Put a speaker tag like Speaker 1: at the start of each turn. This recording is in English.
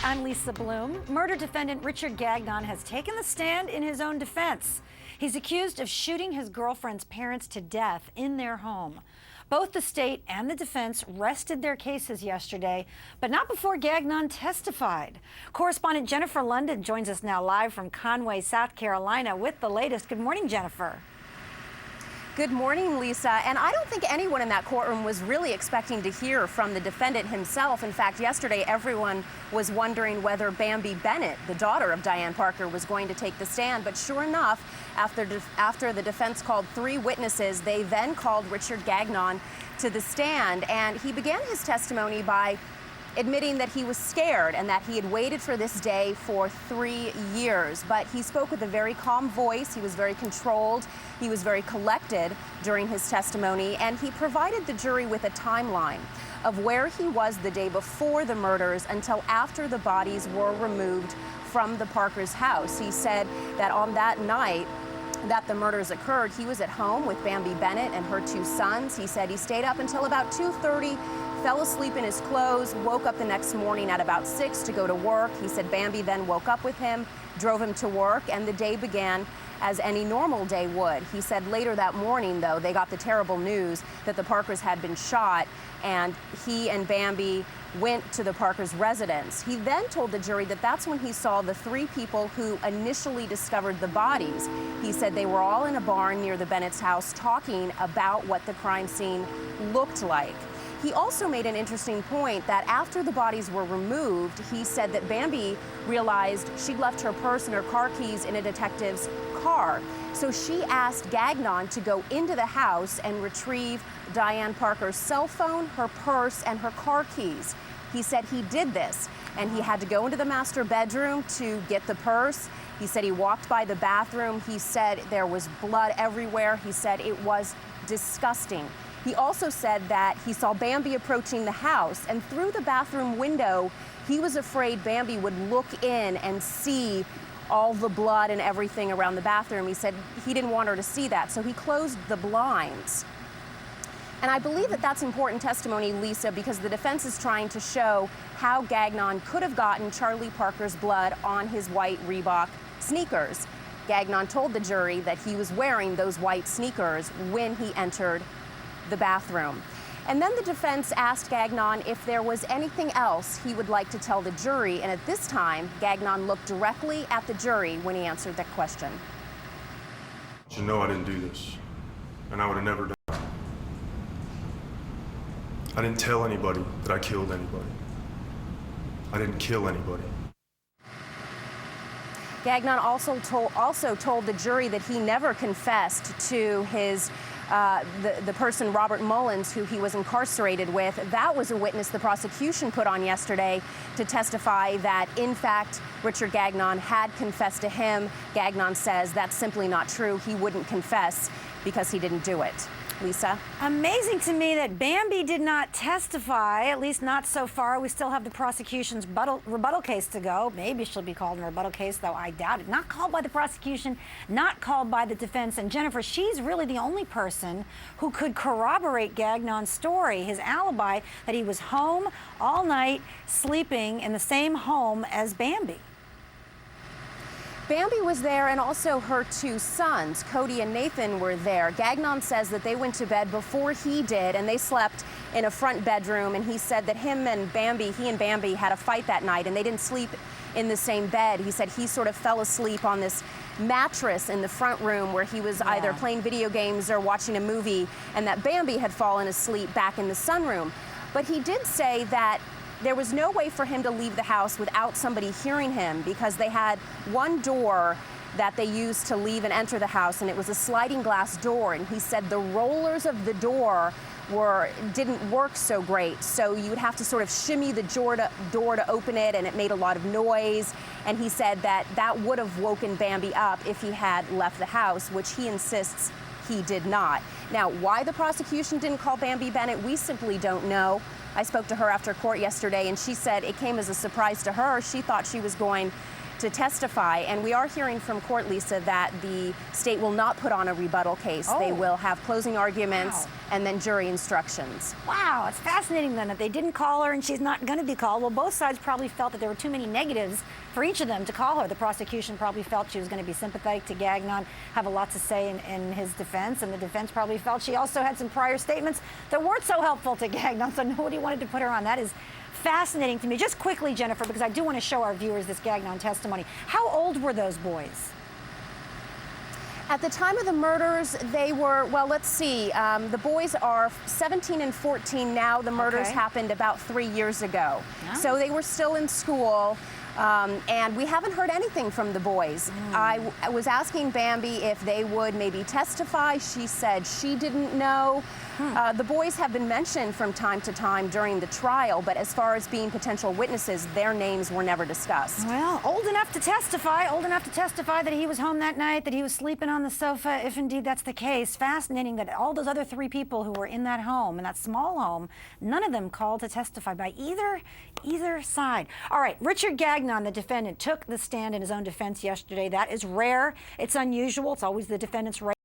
Speaker 1: I'm Lisa Bloom. Murder defendant Richard Gagnon has taken the stand in his own defense. He's accused of shooting his girlfriend's parents to death in their home. Both the state and the defense rested their cases yesterday, but not before Gagnon testified. Correspondent Jennifer London joins us now live from Conway, South Carolina with the latest. Good morning, Jennifer.
Speaker 2: Good morning, Lisa. And I don't think anyone in that courtroom was really expecting to hear from the defendant himself. In fact, yesterday, everyone was wondering whether Bambi Bennett, the daughter of Diane Parker, was going to take the stand. But sure enough, after the defense called 3 witnesses, they then called Richard Gagnon to the stand. And he began his testimony by admitting that he was scared and that he had waited for this day for 3 years. But he spoke with a very calm voice. He was very controlled. He was very collected during his testimony, and he provided the jury with a timeline of where he was the day before the murders until after the bodies were removed from the Parkers' house. He said that on that night that the murders occurred, he was at home with Bambi Bennett and her 2 sons. He said he stayed up until about 2:30, fell asleep in his clothes, woke up the next morning at about 6 to go to work. He said Bambi then woke up with him, drove him to work, and the day began as any normal day would. He said later that morning, though, they got the terrible news that the Parkers had been shot, and he and Bambi went to the Parkers' residence. He then told the jury that that's when he saw the 3 people who initially discovered the bodies. He said they were all in a barn near the Bennett's house talking about what the crime scene looked like. He also made an interesting point that after the bodies were removed, he said that Bambi realized she'd left her purse and her car keys in a detective's car. So she asked Gagnon to go into the house and retrieve Diane Parker's cell phone, her purse, and her car keys. He said he did this, and he had to go into the master bedroom to get the purse. He said he walked by the bathroom. He said there was blood everywhere. He said it was disgusting. He also said that he saw Bambi approaching the house, and through the bathroom window, he was afraid Bambi would look in and see all the blood and everything around the bathroom. He said he didn't want her to see that, so he closed the blinds. And I believe that that's important testimony, Lisa, because the defense is trying to show how Gagnon could have gotten Charlie Parker's blood on his white Reebok sneakers. Gagnon told the jury that he was wearing those white sneakers when he entered the bathroom. And then the defense asked Gagnon if there was anything else he would like to tell the jury, and at this time, Gagnon looked directly at the jury when he answered that question.
Speaker 3: You know I didn't do this, and I would have never done it. I didn't tell anybody that I killed anybody. I didn't kill anybody.
Speaker 2: Gagnon also told the jury that he never confessed to his the person, Robert Mullins, who he was incarcerated with. That was a witness the prosecution put on yesterday to testify that, in fact, Richard Gagnon had confessed to him. Gagnon says that's simply not true. He wouldn't confess because he didn't do it. Lisa?
Speaker 1: Amazing to me that Bambi did not testify, at least not so far. We still have the prosecution's rebuttal case to go. Maybe she'll be called in a rebuttal case, though I doubt it. Not called by the prosecution, not called by the defense. And Jennifer, she's really the only person who could corroborate Gagnon's story, his alibi, that he was home all night, sleeping in the same home as Bambi.
Speaker 2: Bambi was there, and also her 2 sons, Cody and Nathan, were there. Gagnon says that they went to bed before he did, and they slept in a front bedroom, and he said that he and Bambi had a fight that night, and they didn't sleep in the same bed. He said he sort of fell asleep on this mattress in the front room where he was either playing video games or watching a movie, and that Bambi had fallen asleep back in the sunroom. But he did say that there was no way for him to leave the house without somebody hearing him, because they had one door that they used to leave and enter the house, and it was a sliding glass door. And he said the rollers of the door didn't work so great, so you would have to sort of shimmy the door to open it, and it made a lot of noise. And he said that that would have woken Bambi up if he had left the house, which he insists he did not. Now, why the prosecution didn't call Bambi Bennett, we simply don't know. I spoke to her after court yesterday, and she said it came as a surprise to her. She thought she was going to testify. And we are hearing from court, Lisa, that the state will not put on a rebuttal case. They will have closing arguments and then jury instructions.
Speaker 1: Wow, it's fascinating then that they didn't call her and she's not going to be called. Well, both sides probably felt that there were too many negatives for each of them to call her. The prosecution probably felt she was going to be sympathetic to Gagnon, have a lot to say in his defense, and the defense probably felt she also had some prior statements that weren't so helpful to Gagnon, so nobody wanted to put her on. That is fascinating to me. Just quickly, Jennifer, because I do want to show our viewers this Gagnon testimony. How old were those boys?
Speaker 2: At the time of the murders, they were, well, let's see, the boys are 17 and 14 now. The murders happened about 3 years ago. So they were still in school. And we haven't heard anything from the boys. I was asking Bambi if they would maybe testify. She said she didn't know. The boys have been mentioned from time to time during the trial, but as far as being potential witnesses, their names were never discussed.
Speaker 1: Well, old enough to testify that he was home that night, that he was sleeping on the sofa, if indeed that's the case. Fascinating that all those other 3 people who were in that home, in that small home, none of them called to testify by either side. All right, Richard Gagnon, the defendant, took the stand in his own defense yesterday. That is rare. It's unusual. It's always the defendant's right.